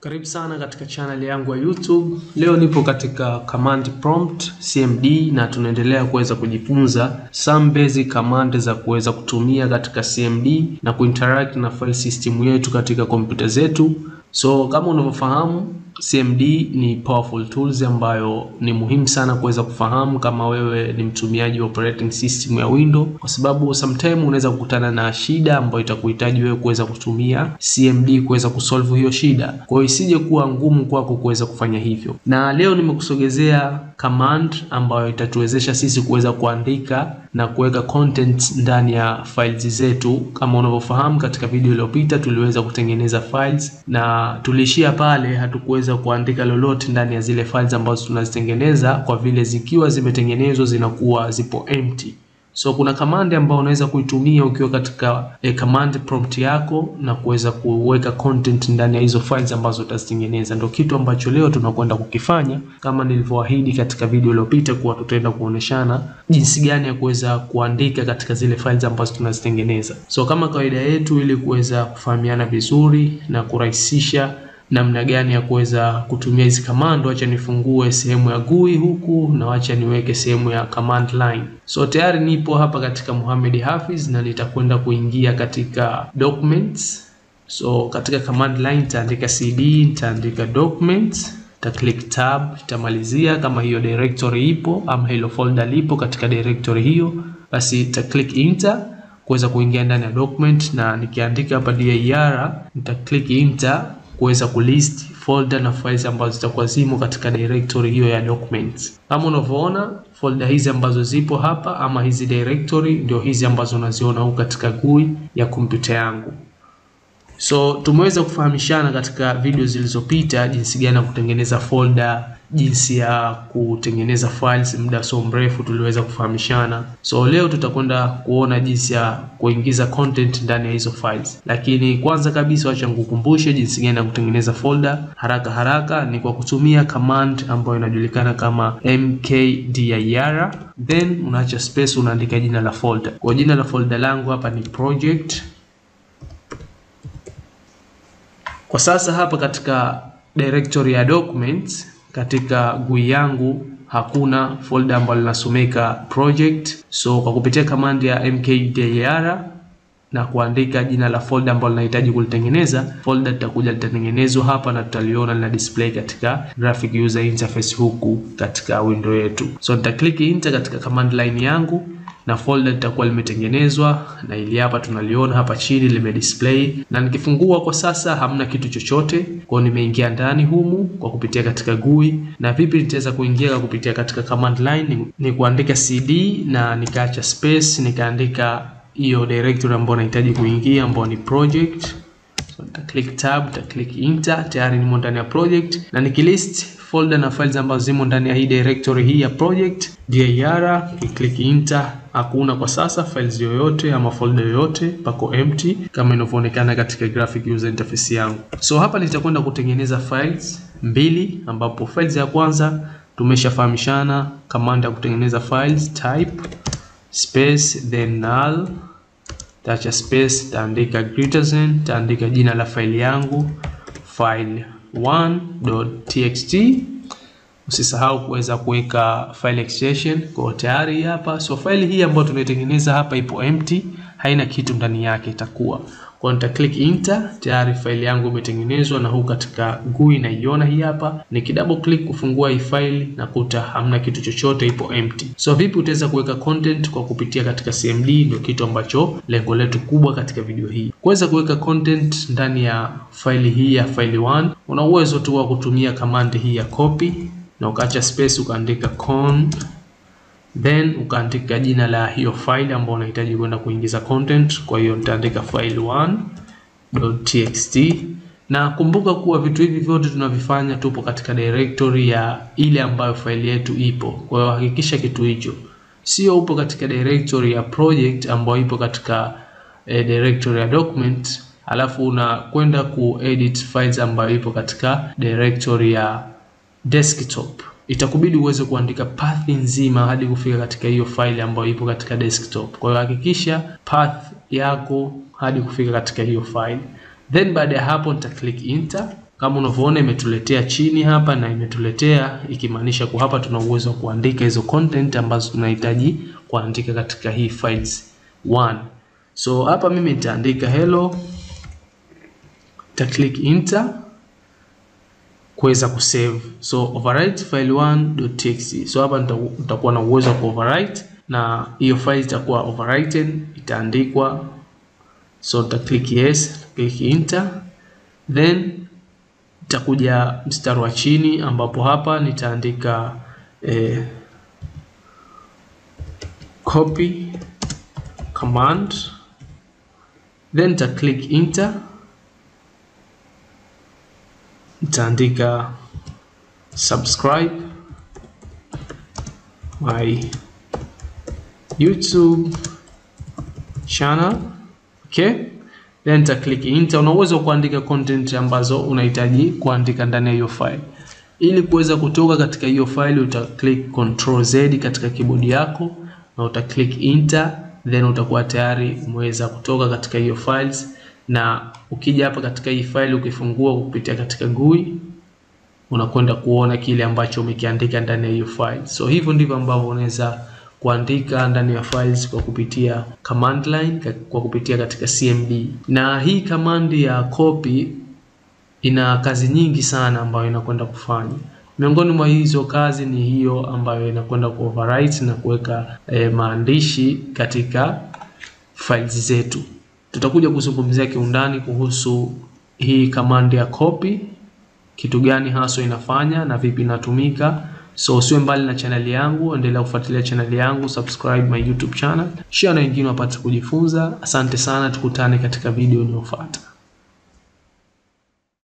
Karibu sana katika channel yangu ya YouTube. Leo nipo katika command prompt CMD na tunaendelea kuweza kujifunza some basic command za kuweza kutumia katika CMD na kuinteract na file system yetu katika kompyuta zetu. So kama unavyofahamu, CMD ni powerful tools ambayo ni muhimu sana kuweza kufahamu kama wewe ni mtumiaji wa operating system ya Windows, kwa sababu sometime unaweza kukutana na shida ambayo itakuhitaji wewe kuweza kutumia CMD kuweza kusolve hiyo shida. Kwa hiyo isije kuwa ngumu kwako kuweza kufanya hivyo. Na leo nimekusogezea command ambayo itatuwezesha sisi kuweza kuandika na kuweka content ndani ya files zetu. Kama unavyofahamu, katika video iliyopita tuliweza kutengeneza files na tulishia pale, hatukuweza kuandika lolote ndani ya zile files ambazo tunazitengeneza, kwa vile zikiwa zimetengenezwa zinakuwa zipo empty. So kuna command ambayo unaweza kuitumia ukiwa katika command prompt yako na kuweza kuweka content ndani ya hizo files ambazo utazitengeneza. Ndio kitu ambacho leo tunakwenda kukifanya, kama nilivyoahidi katika video iliyopita kuwa tutaenda kuoneshana jinsi gani ya kuweza kuandika katika zile files ambazo tunazitengeneza. So kama kawaida yetu, ili kuweza kufahamiana vizuri na kurahisisha namna gani ya kuweza kutumia hizi command, acha nifungue sehemu ya GUI huku na acha niweke sehemu ya command line. So tayari nipo hapa katika Mohamed Hafiz na nitakwenda kuingia katika documents. So katika command line nitaandika cd, nitaandika documents, nita click tab, nitamalizia kama hiyo directory ipo ama hilo folder lipo katika directory hiyo, basi nita click enter kuweza kuingia ndani ya document, na nikiandika hapa dir nita click enter kuweza kulist folder na files ambazo zitakuwa zimo katika directory hiyo ya documents. Kama unavyoona, folder hizi ambazo zipo hapa ama hizi directory ndio hizi ambazo unaziona huko katika GUI ya kompyuta yangu. So tumeweza kufahamishana katika video zilizopita jinsi gani ya kutengeneza folder, jinsi ya kutengeneza files, muda so mrefu tuliweza kufahamishana. So leo tutakwenda kuona jinsi ya kuingiza content ndani ya hizo files. Lakini kwanza kabisa acha nikukumbushe jinsi gani ya kutengeneza folder haraka ni kwa kutumia command ambayo inajulikana kama mkdir, then unaacha space, unaandika jina la folder. Kwa jina la folder langu hapa ni project. Kwa sasa hapa katika directory ya documents katika GUI yangu hakuna folder ambalo linasomeka project. So kwa kupitia command ya mkdir na kuandika jina la folder ambalo nahitaji kulitengeneza, folder litatengenezwa hapa na tutaliona lina display katika graphic user interface huku katika window yetu. So nita click enter katika command line yangu na folder litakuwa limetengenezwa, na ili hapa tunaliona hapa chini lime display, na nikifungua kwa sasa hamna kitu chochote. Kwa nimeingia ndani humu kwa kupitia katika GUI. Na vipi nitaweza kuingia kupitia katika command line? Ni kuandika cd na nikaacha space, nikaandika hiyo directory ambayo nahitaji kuingia ambayo ni project. So nita click tab, nita click enter, tayari nimo ndani ya project, na nikilist folder na files ambazo zimo ndani ya hii directory hii ya project dir, click enter, hakuna kwa sasa files yoyote ama folder yoyote, pako empty kama inavyoonekana katika graphic user interface yangu. So hapa nitakwenda kutengeneza files mbili, ambapo files ya kwanza tumeshafahamishana command ya kutengeneza files, type space then null, tacha space, taandika greater than, taandika jina la file yangu file1.txt. Usisahau kuweza kuweka file extension kwa tayari hapa. So file hii ambayo tunaitengeneza hapa ipo empty, haina kitu ndani yake itakuwa. Kwa nita click enter, tayari file yangu imetengenezwa na huko katika GUI naiona hii hapa. Niki double click kufungua hii file nakuta hamna kitu chochote, ipo empty. So vipi utaweza kuweka content kwa kupitia katika CMD? Ndio kitu ambacho lengo letu kubwa katika video hii. Kuweza kuweka content ndani ya file hii ya file 1, una uwezo tu wa kutumia command hii ya copy na ukaacha space, ukaandika con, then ukaandika jina la hiyo file ambayo unahitaji kwenda kuingiza content. Kwa hiyo nitaandika file1.txt, na kumbuka kuwa vitu hivi vyote tunavifanya tupo katika directory ya ile ambayo file yetu ipo. Kwa hiyo hakikisha kitu hicho sio upo katika directory ya project ambayo ipo katika directory ya document, alafu unakwenda kuedit files ambayo ipo katika directory ya desktop. Itakubidi uweze kuandika path nzima hadi kufika katika hiyo file ambayo ipo katika desktop. Kwa hiyo hakikisha path yako hadi kufika katika hiyo file. Then baada ya hapo nita click enter. Kama unavyoona imetuletea chini hapa na imetuletea, ikimaanisha kwa hapa tuna uwezo wa kuandika hizo content ambazo tunahitaji kuandika katika hii files 1. So hapa mimi nitaandika hello, nita click enter kuweza kusave. So overwrite file 1.txt. So hapa nitakuwa na uwezo wa overwrite na hiyo file itakuwa overwritten, itaandikwa. So nita click yes, click enter, then nitakuja mstari wa chini ambapo hapa nitaandika copy command, then nita click enter, nitaandika subscribe my YouTube channel. Okay, then nita click enter. Unaweza kuandika content ambazo unahitaji kuandika ndani ya hiyo file. Ili kuweza kutoka katika hiyo file uta click Ctrl Z katika keyboard yako na uta click enter, then utakuwa tayari umeweza kutoka katika hiyo files. Na ukija hapa katika hii file ukifungua kupitia katika GUI unakwenda kuona kile ambacho umekiandika ndani ya hiyo file. So hivyo ndivyo ambavyo unaweza kuandika ndani ya files kwa kupitia command line, kwa kupitia katika CMD. Na hii command ya copy ina kazi nyingi sana ambayo inakwenda kufanya. Miongoni mwa hizo kazi ni hiyo ambayo inakwenda ku overwrite na kuweka maandishi katika files zetu. Tutakuja kuzungumzia kiundani kuhusu hii command ya copy, kitu gani hasa inafanya na vipi inatumika. So usiwe mbali na channel yangu, endelea kufuatilia channel yangu, subscribe my YouTube channel, share na wengine wapate kujifunza. Asante sana, tukutane katika video inayofuata.